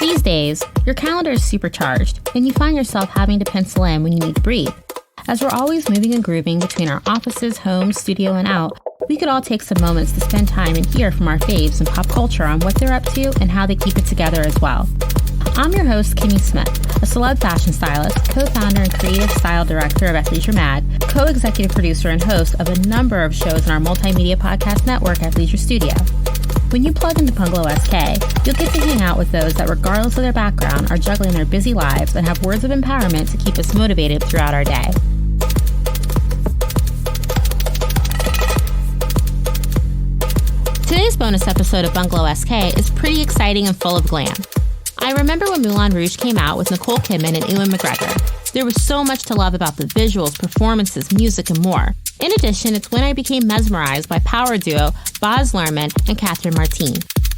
These days, your calendar is supercharged, and you find yourself having to pencil in when you need to breathe. As we're always moving and grooving between our offices, homes, studio, and out, we could all take some moments to spend time and hear from our faves in pop culture on what they're up to and how they keep it together as well. I'm your host, Kimmy Smith, a celeb fashion stylist, co-founder and creative style director of Athleisure Mad, co-executive producer and host of a number of shows in our multimedia podcast network, Athleisure Studio. When you plug into Bungalow SK, you'll get to hang out with those that, regardless of their background, are juggling their busy lives and have words of empowerment to keep us motivated throughout our day. Today's bonus episode of Bungalow SK is pretty exciting and full of glam. I remember when Moulin Rouge came out with Nicole, Kidman, and Ewan McGregor. There was so much to love about the visuals, performances, music, and more. In addition, it's when I became mesmerized by power duo Baz Luhrmann and Martine.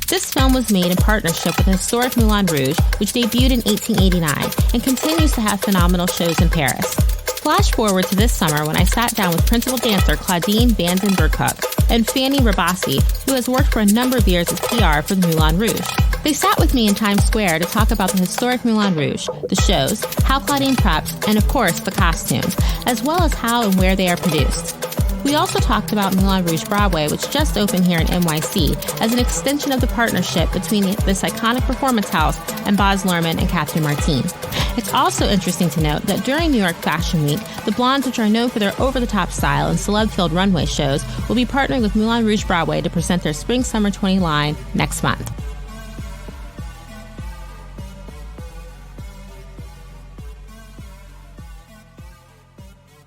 This film was made in partnership with the historic Moulin Rouge, which debuted in 1889 and continues to have phenomenal shows in Paris. Flash forward to this summer when I sat down with principal dancer Claudine Bergh and Fanny Rabasse, who has worked for a number of years as PR for the Moulin Rouge. They sat with me in Times Square to talk about the historic Moulin Rouge, the shows, how Claudine prepped, and of course, the costumes, as well as how and where they are produced. We also talked about Moulin Rouge Broadway, which just opened here in NYC, as an extension of the partnership between this iconic performance house and Baz Luhrmann and Martine. It's also interesting to note that during New York Fashion Week, the Blonds, which are known for their over-the-top style and celeb-filled runway shows, will be partnering with Moulin Rouge Broadway to present their Spring-Summer 20 line next month.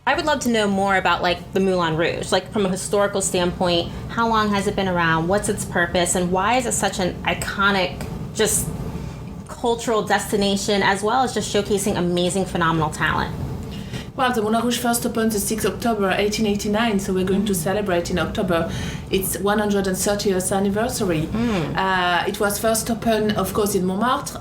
I would love to know more about the Moulin Rouge, from a historical standpoint. How long has it been around? What's its purpose? And why is it such an iconic, just cultural destination, as well as just showcasing amazing, phenomenal talent? Well, the Moulin Rouge first opened the 6th October 1889, so we're going to celebrate in October its 130th anniversary. It was first opened, of course, in Montmartre.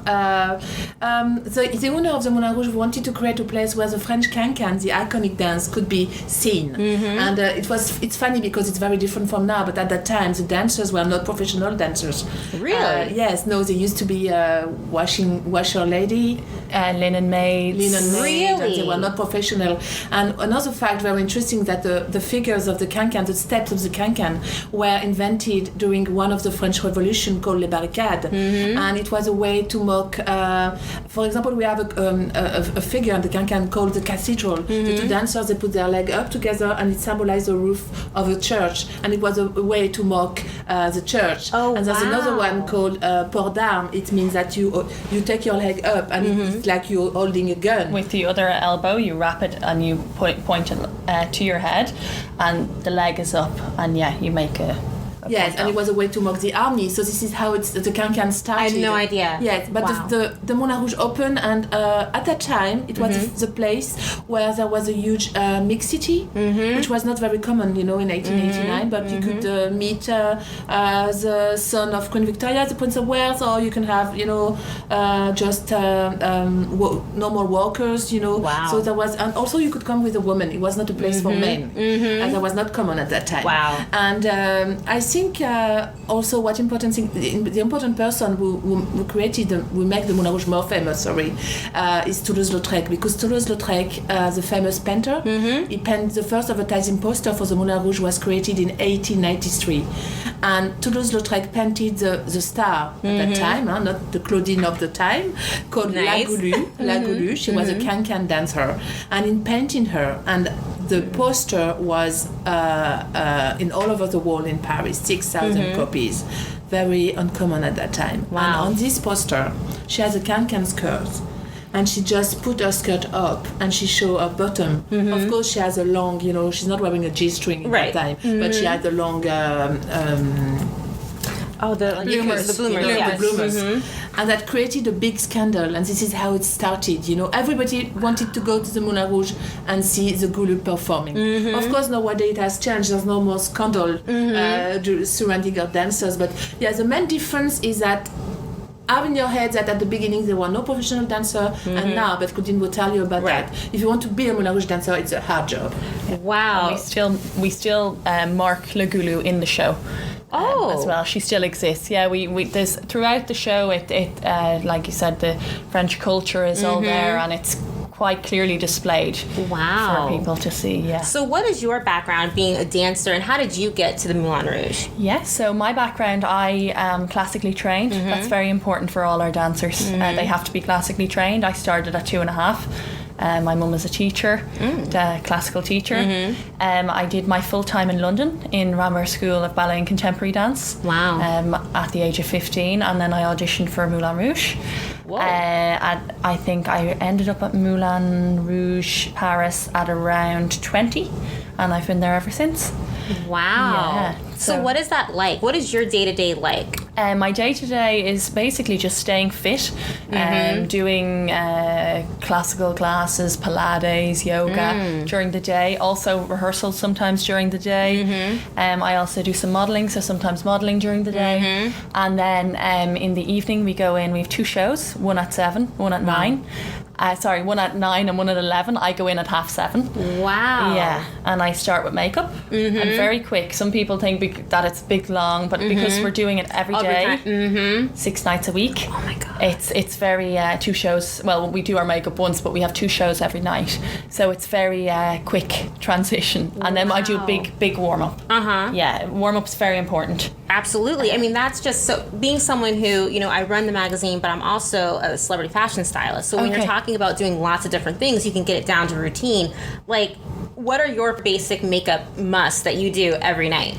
The owner of the Moulin Rouge wanted to create a place where the French can-can, the iconic dance, could be seen. And it's funny because it's very different from now, but at that time, the dancers were not professional dancers. Really? Yes, no, they used to be washer lady, linen maids. Really? And they were not professional. And another fact very interesting that the figures of the can-can, the steps of the can-can, were invented during one of the French Revolution called les barricades, and it was a way to mock. For example, we have a figure in the can-can called the cathedral. The two dancers, they put their leg up together, and it symbolized the roof of a church, and it was a way to mock the church. Oh, and there's another one called port d'armes. It means that you take your leg up, and it's like you're holding a gun. With the other elbow, you wrap it and you point it to your head, and the leg is up, and you make a Yes, and it was a way to mock the army. So this is how the can-can started. I had no idea. Yes, but wow. the Moulin Rouge opened, and at that time it was the place where there was a huge mixity, which was not very common, in 1889. But you could meet the son of Queen Victoria, the Prince of Wales, or you can have, just normal workers, Wow. So there was, and also you could come with a woman. It was not a place for men, and that was not common at that time. Wow. And I think also the important person who created, who made the Moulin Rouge more famous, is Toulouse-Lautrec, because Toulouse-Lautrec, the famous painter, he painted the first advertising poster for the Moulin Rouge was created in 1893, and Toulouse-Lautrec painted the star at that time, not the Claudine of the time, called Nice. La Goulue. She was a can-can dancer, and in painting her, and the poster was in all over the world in Paris, 6,000 copies. Very uncommon at that time. Wow. And on this poster, she has a can-can skirt. And she just put her skirt up and she showed her bottom. Of course, she has a long, she's not wearing a G-string at that time, but she had the long... the bloomers. The bloomers. And that created a big scandal, and this is how it started. Everybody wanted to go to the Moulin Rouge and see the Goulue performing. Of course, nowadays it has changed. There's no more scandal surrounding our dancers. But the main difference is that have in your head that at the beginning there were no professional dancer, and now, but Claudine will tell you about that. If you want to be a Moulin Rouge dancer, it's a hard job. Wow. And we still mark Le Goulou in the show. As well, she still exists. Yeah, we there's throughout the show. It like you said, the French culture is all there, and it's quite clearly displayed for people to see. Yeah. So what is your background being a dancer, and how did you get to the Moulin Rouge? Yeah, so my background, I am classically trained. That's very important for all our dancers. They have to be classically trained. I started at 2.5. My mum was a teacher, a classical teacher. I did my full time in London in Rammer School of Ballet and Contemporary Dance. Wow. At the age of 15, and then I auditioned for Moulin Rouge. Whoa. I think I ended up at Moulin Rouge Paris at around 20, and I've been there ever since. Wow. Yeah. So what is that like? What is your day-to-day like? My day-to-day is basically just staying fit, doing classical classes, Pilates, yoga during the day, also rehearsals sometimes during the day. I also do some modelling, so sometimes modelling during the day. And then in the evening we go in, we have 2 shows, one at 7, one at 9. One at 9 and one at 11. I go in at 7:30. Wow. Yeah, and I start with makeup. And very quick. Some people think that it's big, long, but because we're doing it every day, 6 nights a week. Oh my God. It's very 2 shows. Well, we do our makeup once, but we have 2 shows every night. So it's very quick transition. And then I do a big warm up. Yeah, warm up's very important. Absolutely. I mean, that's just so, being someone who, I run the magazine, but I'm also a celebrity fashion stylist. So when you're talking about doing lots of different things, you can get it down to routine. Like, what are your basic makeup musts that you do every night?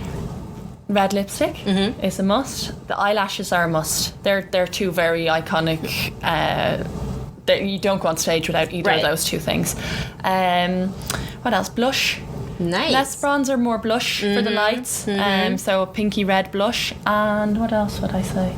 Red lipstick is a must. The eyelashes are a must. They're 2 very iconic. You don't go on stage without either of those 2 things. What else? Blush. Nice. Less bronzer, more blush for the lights. So a pinky red blush. And what else would I say?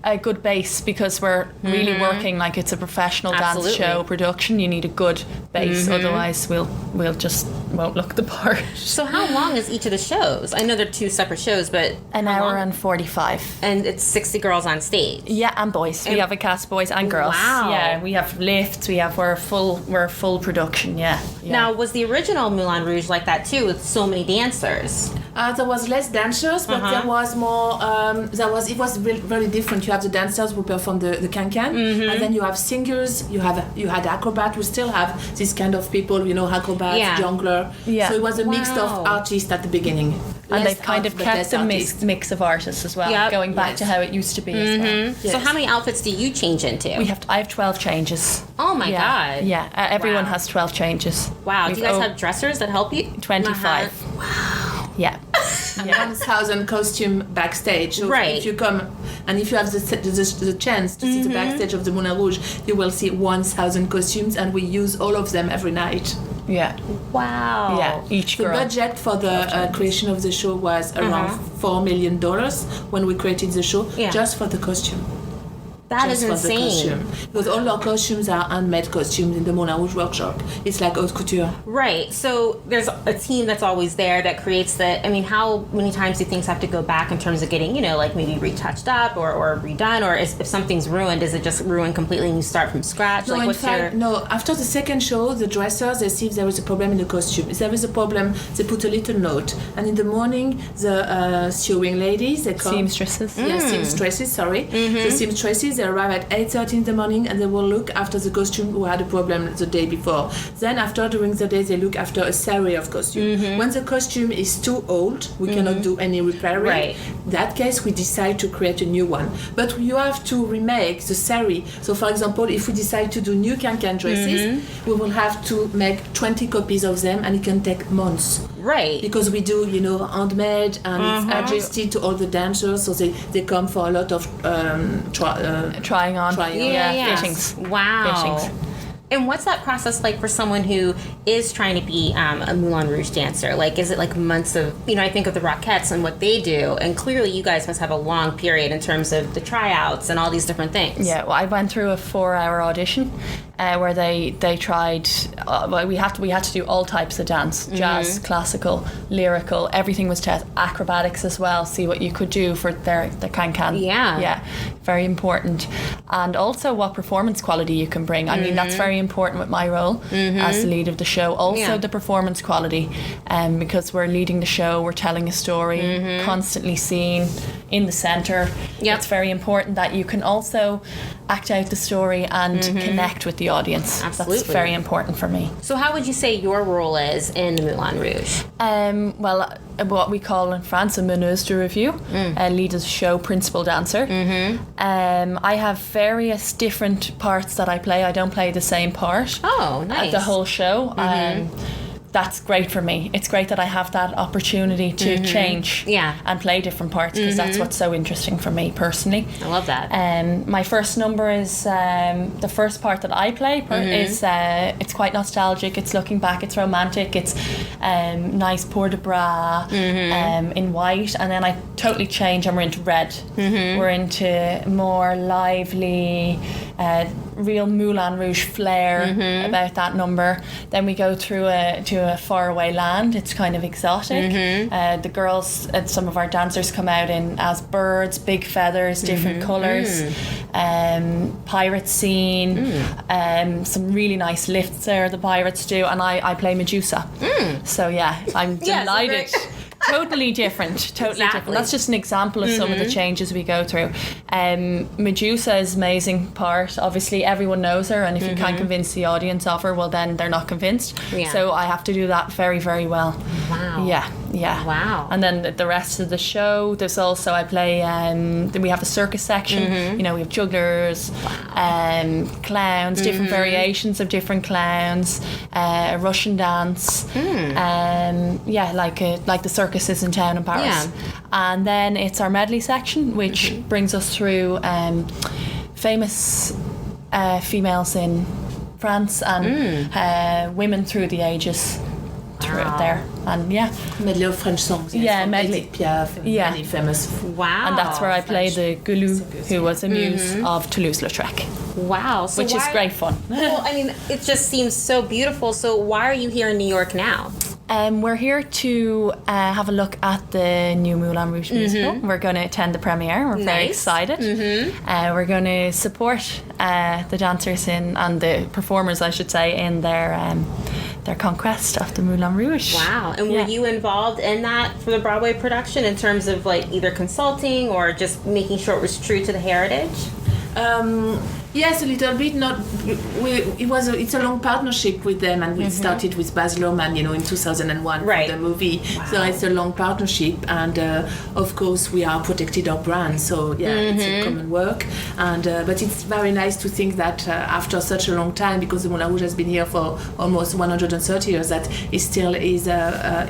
A good base, because we're really working like it's a professional dance show production. You need a good base, otherwise we'll just won't look the part. So how long is each of the shows? I know they're 2 separate shows, but an hour and 45. And it's 60 girls on stage. Yeah, and boys. We have a cast, boys and girls. Wow. Yeah, we have lifts. We're a full production. Yeah. Now, was the original Moulin Rouge like that too, with so many dancers? There was less dancers, but there was more. It was very different. You have the dancers who perform the can-can, and then you have singers. You had acrobat. We still have this kind of people, acrobats, jongleur. Yeah. So it was a mix of artists at the beginning. And they've kind of kept the mix of artists as well, going back to how it used to be as well. Yes. So how many outfits do you change into? I have 12 changes. Oh my God. Yeah, everyone has 12 changes. Wow. Do you guys have dressers that help you? 25. Wow. Yeah. 1,000 costume backstage. So if you come and if you have the chance to see the backstage of the Moulin Rouge, you will see 1,000 costumes, and we use all of them every night. Yeah. Wow. Yeah. Each girl. The budget for the creation of the show was around $4 million when we created the show, just for the costume. That is insane. Because all our costumes are handmade costumes in the Moulin Rouge workshop. It's like haute couture. Right. So there's a team that's always there that creates the. I mean, how many times do things have to go back in terms of getting, like maybe retouched up or redone? Or if something's ruined, is it just ruined completely and you start from scratch? No, no. After the second show, the dressers, they see if there is a problem in the costume. If there is a problem, they put a little note. And in the morning, the sewing ladies, they come. Seamstresses. Yeah, seamstresses, sorry. The seamstresses, they arrive at 8:30 in the morning, and they will look after the costume who had a problem the day before. Then during the day, they look after a series of costumes. When the costume is too old, we cannot do any repairing. Right. In that case, we decide to create a new one. But you have to remake the series. So, for example, if we decide to do new can-can dresses, we will have to make 20 copies of them, and it can take months. Right. Because we do, handmade, and it's adjusted to all the dancers, so they come for a lot of trying on. Fittings. Wow. Fittings. And what's that process like for someone who is trying to be a Moulin Rouge dancer? Like, is it like months of, I think of the Rockettes and what they do, and clearly you guys must have a long period in terms of the tryouts and all these different things. Yeah, well, I went through a 4-hour audition. where they tried. We had to do all types of dance: jazz, classical, lyrical. Everything was tested. Acrobatics as well. See what you could do for their can. Yeah, very important. And also what performance quality you can bring. I mean, that's very important with my role as the lead of the show. Also the performance quality, because we're leading the show, we're telling a story, constantly seen in the centre. It's very important that you can also act out the story and connect with the audience. Absolutely. That's very important for me. So how would you say your role is in the Moulin Rouge? Well, what we call in France a meneuse de revue, lead of the show, principal dancer. I have various different parts that I play. I don't play the same part. Oh, nice. The whole show. That's great for me. It's great that I have that opportunity to change and play different parts, because that's what's so interesting for me personally. I love that. My first number is the first part that I play is it's quite nostalgic. It's looking back. It's romantic. It's nice pour de bras in white, and then I totally change and we're into red. We're into more lively, real Moulin Rouge flair about that number. Then we go through to a faraway land. It's kind of exotic. The girls, some of our dancers come out in as birds, big feathers, different colours. Pirate scene. Some really nice lifts there the pirates do, and I play Medusa. So yeah, I'm delighted. Totally different. Different. That's just an example of some of the changes we go through. Medusa is an amazing part. Obviously, everyone knows her, and if you can't convince the audience of her, well, then they're not convinced. So I have to do that very, very well. Wow. Yeah. Wow. And then the rest of the show, there's also, I play, we have a circus section. We have jugglers, clowns, different variations of different clowns, a Russian dance. Like the circuses in town in Paris. And then it's our medley section, which brings us through famous females in France and women through the ages through it there. And medley of French songs. Medley. Piaf, very famous. Wow. And that's where I play the Goulou, who was a muse of Toulouse-Lautrec. Wow. So which is great fun. Well, I mean, it just seems so beautiful. So why are you here in New York now? We're here to have a look at the new Moulin Rouge musical. We're going to attend the premiere. We're very excited. We're going to support the dancers and the performers, I should say, in their conquest of the Moulin Rouge. Wow. And were you involved in that for the Broadway production in terms of like either consulting or just making sure it was true to the heritage? Yes, a little bit. It's a long partnership with them, and we started with Baz Luhrmann, in 2001 for the movie. Wow. So it's a long partnership, and of course we are protected our brand. So it's a common work, and but it's very nice to think that after such a long time, because the Moulin Rouge has been here for almost 130 years, that it still is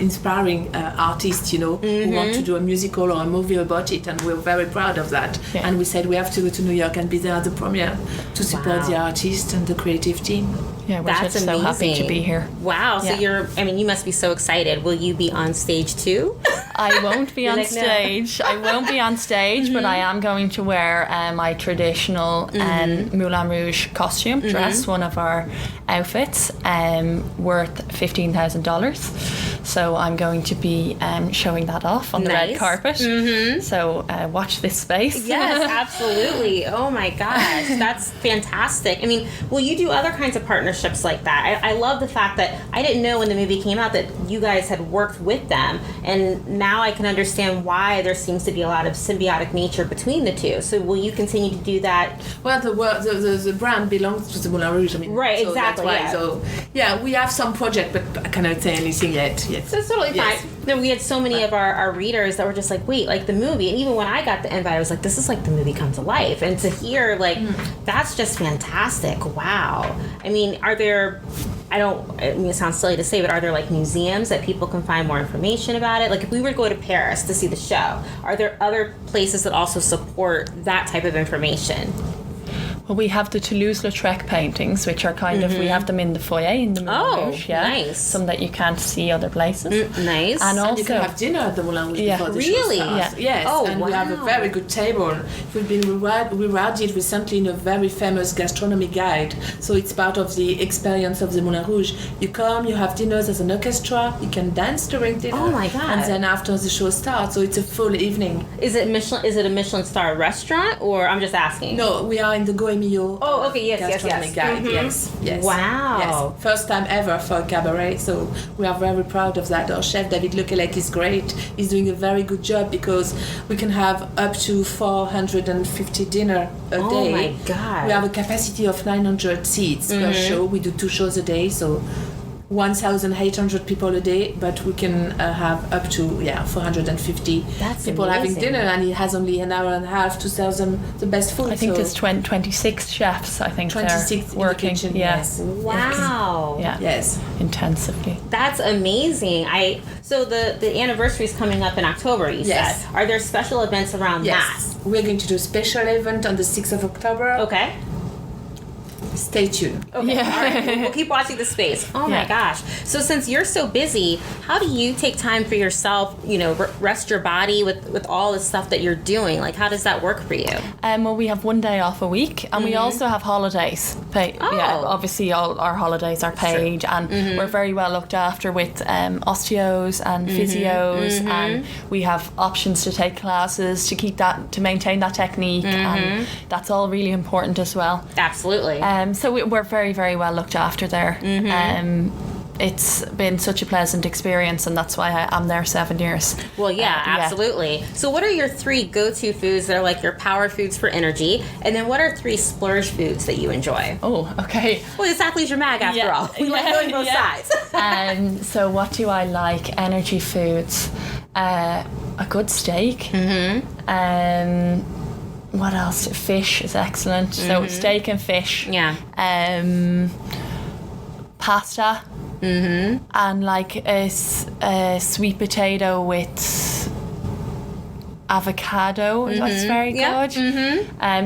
inspiring artists, who want to do a musical or a movie about it, and we're very proud of that. Yeah. And we said we have to go to New York and be there at the premiere to support the artist and the creative team. Yeah, we're just so happy to be here. Wow, so you must be so excited. Will you be on stage too? I won't be on stage. I won't be on stage, but I am going to wear my traditional Moulin Rouge costume, dress, one of our outfits, worth $15,000. So I'm going to be showing that off on the red carpet. So watch this space. Yes, absolutely. Oh my gosh, that's fantastic. I mean, will you do other kinds of partnerships like that? I love the fact that I didn't know when the movie came out that you guys had worked with them, and now I can understand why there seems to be a lot of symbiotic nature between the two. So will you continue to do that? Well, the brand belongs to the Moulin Rouge. Right, so exactly. That's why. So we have some project, but I cannot say anything yet. So it's totally fine. No, we had so many of our readers that were just like, wait, like the movie. And even when I got the invite, I was like, this is like the movie come to life. And to hear, like, that's just fantastic. Wow. I mean, it sounds silly to say, but are there like museums that people can find more information about it? Like if we were to go to Paris to see the show, are there other places that also support that type of information? Well, we have the Toulouse-Lautrec paintings, which are kind of, we have them in the foyer in the Moulin Rouge. Yeah, nice. Some that you can't see other places. Nice. And also, you can have dinner at the Moulin Rouge before the show starts. Yes. Oh, and wow. we have a very good table. We've been rewarded recently in a very famous gastronomy guide. So it's part of the experience of the Moulin Rouge. You come, you have dinners as an orchestra, you can dance during dinner. Oh my God. And then after the show starts, so it's a full evening. Is it a Michelin star restaurant, or I'm just asking? No, we are in the Goemio. Oh, okay, yes. Guide. Yes. Wow. Yes. First time ever for a cabaret, so we are very proud of that. Our chef David Lekelec is great. He's doing a very good job because we can have up to 450 dinner a day. Oh my God. We have a capacity of 900 seats per show. We do 2 shows a day, so 1,800 people a day, but we can have up to 450 people having dinner, and it has only an hour and a half to sell them the best food. I think there's 26 chefs. I think 26 they're working. In the kitchen, yes. Wow. Yeah. Yes. Intensively. That's amazing. So the anniversary is coming up in October. You Yes. said. Are there special events around Yes. We're going to do a special event on the 6th of October. that? Okay. Stay tuned. Okay. Yeah. All right. We'll keep watching the space. Oh my gosh. So since you're so busy, how do you take time for yourself? Rest your body with all the stuff that you're doing. Like, how does that work for you? Well, we have 1 day off a week, and we also have holidays. Yeah, obviously all our holidays are paid, and we're very well looked after with osteos and physios, and we have options to take classes to maintain that technique, and that's all really important as well. Absolutely. So we're very, very well looked after there. It's been such a pleasant experience, and that's why I'm there 7 years. Well, yeah, absolutely. So what are your 3 go-to foods that are like your power foods for energy? And then what are 3 splurge foods that you enjoy? Oh, okay. Well, it's athleisure mag after all. We like going both sides. So what do I like? Energy foods. A good steak. What else? Fish is excellent. So steak and fish. Yeah. Pasta. And like a sweet potato with avocado. That's very good.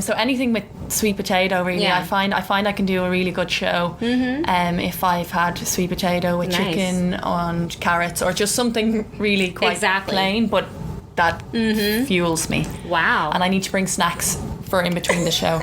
So anything with sweet potato, really. I find I can do a really good show if I've had sweet potato with chicken and carrots, or just something really quite plain, but that fuels me. Wow. And I need to bring snacks for in between the show.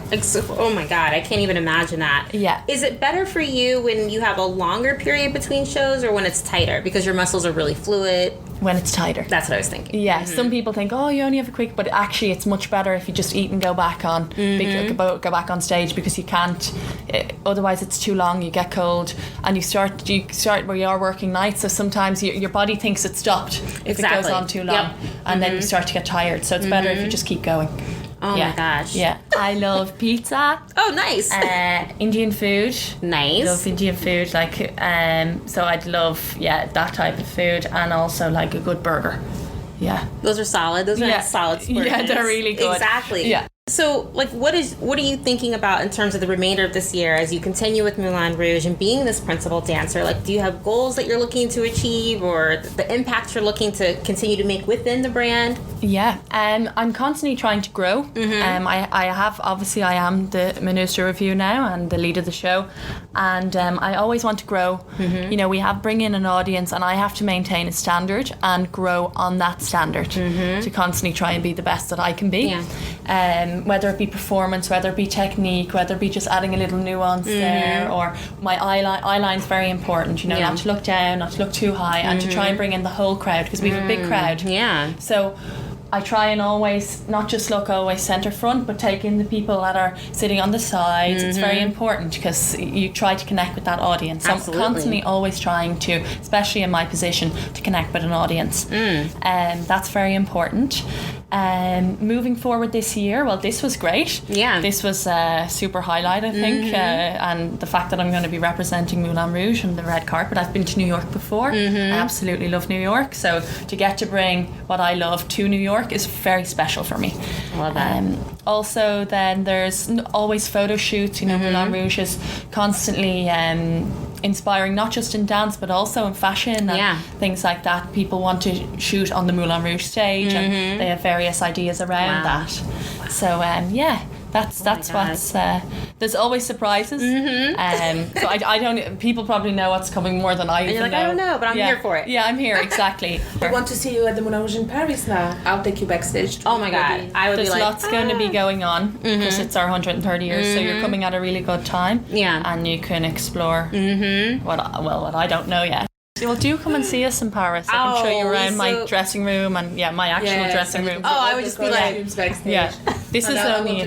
Oh my God, I can't even imagine that. Yeah. Is it better for you when you have a longer period between shows, or when it's tighter because your muscles are really fluid? When it's tighter. That's what I was thinking. Yeah, some people think, oh, you only have a quick, but actually it's much better if you just eat and go back on, go back on stage, because you can't, otherwise it's too long, you get cold, and you start where you are working nights, so sometimes your body thinks it's stopped if it goes on too long, and then you start to get tired, so it's better if you just keep going. Oh my gosh. Yeah. I love pizza. Oh, nice. Indian food. Nice. Love Indian food. So I'd love, that type of food, and also like a good burger. Yeah. Those are solid. Those are solid splurges. Yeah, they're really good. Exactly. Yeah. So, like, what are you thinking about in terms of the remainder of this year as you continue with Moulin Rouge and being this principal dancer? Like, do you have goals that you're looking to achieve, or the impact you're looking to continue to make within the brand? Yeah, I'm constantly trying to grow. I am the Minister of Review now and the lead of the show, and I always want to grow. We have bring in an audience, and I have to maintain a standard and grow on that standard to constantly try and be the best that I can be. Whether it be performance, whether it be technique, whether it be just adding a little nuance there, or my eyeline's very important, not to look down, not to look too high, and to try and bring in the whole crowd, because we have a big crowd. Yeah. So I try and always not just look always centre front, but take in the people that are sitting on the sides. It's very important, because you try to connect with that audience. So Absolutely. I'm constantly always trying to, especially in my position, to connect with an audience. That's very important. Moving forward this year, well, this was great. Yeah. This was a super highlight, I think, and the fact that I'm going to be representing Moulin Rouge on the red carpet. I've been to New York before. I absolutely love New York, so to get to bring what I love to New York is very special for me. Love that. Also, then there's always photo shoots. Moulin Rouge is constantly inspiring, not just in dance but also in fashion and things like that. People want to shoot on the Moulin Rouge stage, and they have various ideas around that. So That's what's there's always surprises. So I don't. People probably know what's coming more than I. And you're like, I don't know, but I'm here for it. Yeah, I'm here exactly. I want to see you at the Moulin Rouge in Paris now. I'll take you backstage. Oh my God, I would There's be like, lots going to be going on because it's our 130 years, so you're coming at a really good time. Yeah, and you can explore what I don't know yet. Well, do come and see us in Paris. I can show you around my dressing room and my actual dressing room. I would just be like, this is only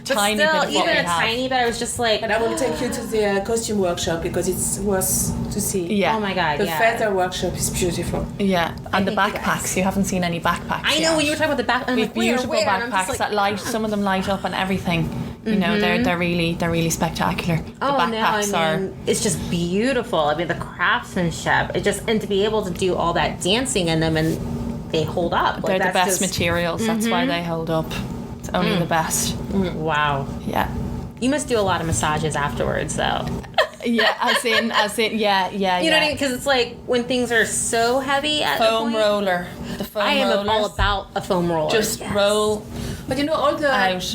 tiny bit of what even we a have. tiny bit. I was just like, and I will take you to the costume workshop because it's worth to see. Yeah. Oh my God, the feather workshop is beautiful. Yeah, and the backpacks. You haven't seen any backpacks. I know when you were talking about the back. We have beautiful backpacks that light. Some of them light up and everything. You know, they're really spectacular. The backpacks are. It's just beautiful. I mean, the craftsmanship. It just, and to be able to do all that dancing in them, and they hold up. They're the best materials. That's why they hold up. It's only the best. Wow. Yeah. You must do a lot of massages afterwards, though. Yeah, as in, yeah. You know what I mean? Because it's like when things are so heavy at foam the point, roller. The foam I am rollers. all about a foam roller. Just roll. But you know, all the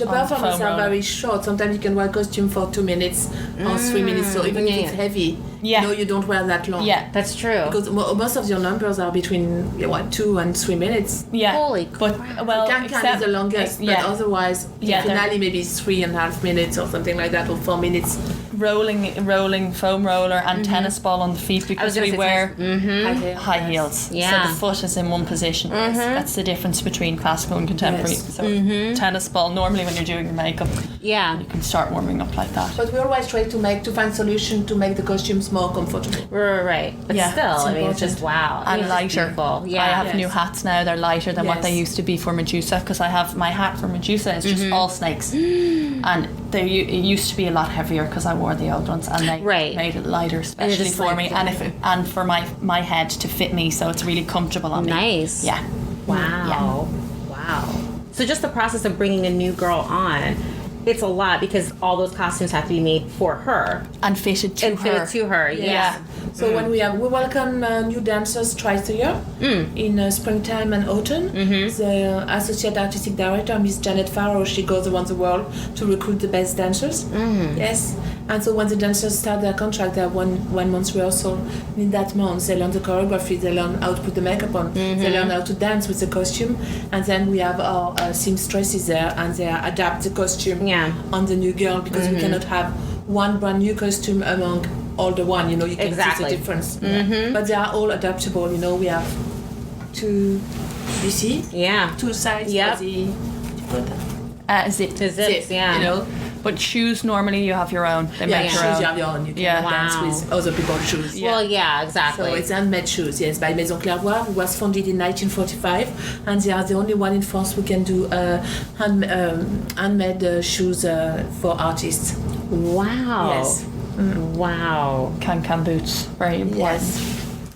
performances are very short. Sometimes you can wear a costume for 2 minutes or 3 minutes. So even if it's heavy, you don't wear that long. Yeah, that's true. Because most of your numbers are between 2 and 3 minutes. Yeah. Holy crap. Well, Can is the longest, but otherwise, the finale maybe 3.5 minutes or something like that, or 4 minutes. Rolling foam roller and tennis ball on the feet because we wear high heels. Yeah. So the foot is in one position. That's the difference between classical and contemporary. Yes. So tennis ball, normally when you're doing your makeup, you can start warming up like that. But we always try to find solution to make the costumes more comfortable. Right. But still, I mean, it's just wow. And lighter. Yeah. I have new hats now. They're lighter than what they used to be for Medusa because I have my hat for Medusa is just all snakes. And it used to be a lot heavier because I wore the old ones and they made it lighter especially for me and for my head to fit me, so it's really comfortable on me. Nice. Yeah. Wow. So just the process of bringing a new girl on, it's a lot because all those costumes have to be made for her and fitted to her. Yeah. So when we welcome new dancers twice a year in springtime and autumn. The associate artistic director, Miss Janet Farrow, she goes around the world to recruit the best dancers. Yes. And so when the dancers start their contract, they have one month's rehearsal. In that month, they learn the choreography, they learn how to put the makeup on, they learn how to dance with the costume, and then we have our seamstresses there, and they adapt the costume on the new girl because we cannot have one brand new costume among all the one. You know, you can see the difference. But they are all adaptable. You know, we have two. You see? Yeah. Two sides for the. Zips. Yeah. You know. But shoes, normally you have your own. They make your shoes own. you have your own. You can dance with other people's shoes. Well, exactly. So it's handmade shoes, yes, by Maison Clairvoy, who was founded in 1945, and they are the only one in France who can do handmade shoes for artists. Wow. Yes. Wow. Can boots, very important. Yes.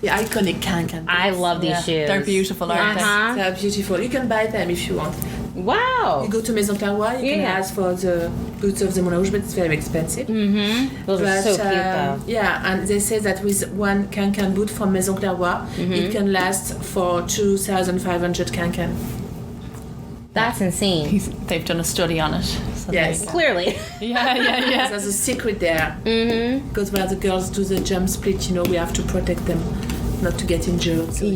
The iconic can. I love these shoes. They're beautiful, aren't they? They're beautiful. You can buy them if you want. Wow. You go to Maison Clairvoy, you can ask for the boots of the Moulin Rouge, but it's very expensive. Those are so cute, though. Yeah, and they say that with one can boot from Maison Clairvoy, it can last for 2,500 can. That's insane. They've done a study on it. So yes. Clearly. Yeah. There's a secret there. Because where the girls do the jump split, you know, we have to protect them not to get injured. So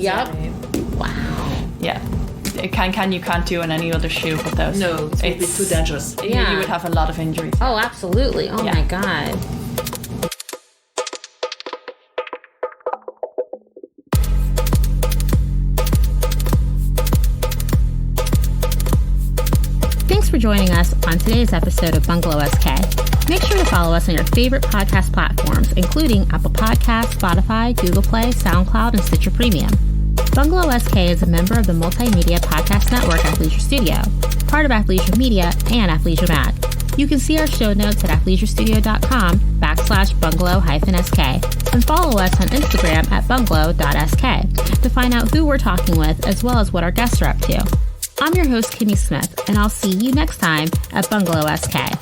Wow. Yeah. You can't do on any other shoe but those. No, it would be too dangerous. You would have a lot of injuries. Oh, absolutely. Oh my God. Thanks for joining us on today's episode of Bungalow SK. Make sure to follow us on your favorite podcast platforms, including Apple Podcasts, Spotify, Google Play, SoundCloud, and Stitcher Premium. Bungalow SK is a member of the Multimedia Podcast Network Athleisure Studio, part of Athleisure Media and Athleisure Mag. You can see our show notes at athleisurestudio.com/bungalow-sk and follow us on Instagram at bungalow.sk to find out who we're talking with as well as what our guests are up to. I'm your host, Kimmy Smith, and I'll see you next time at Bungalow SK.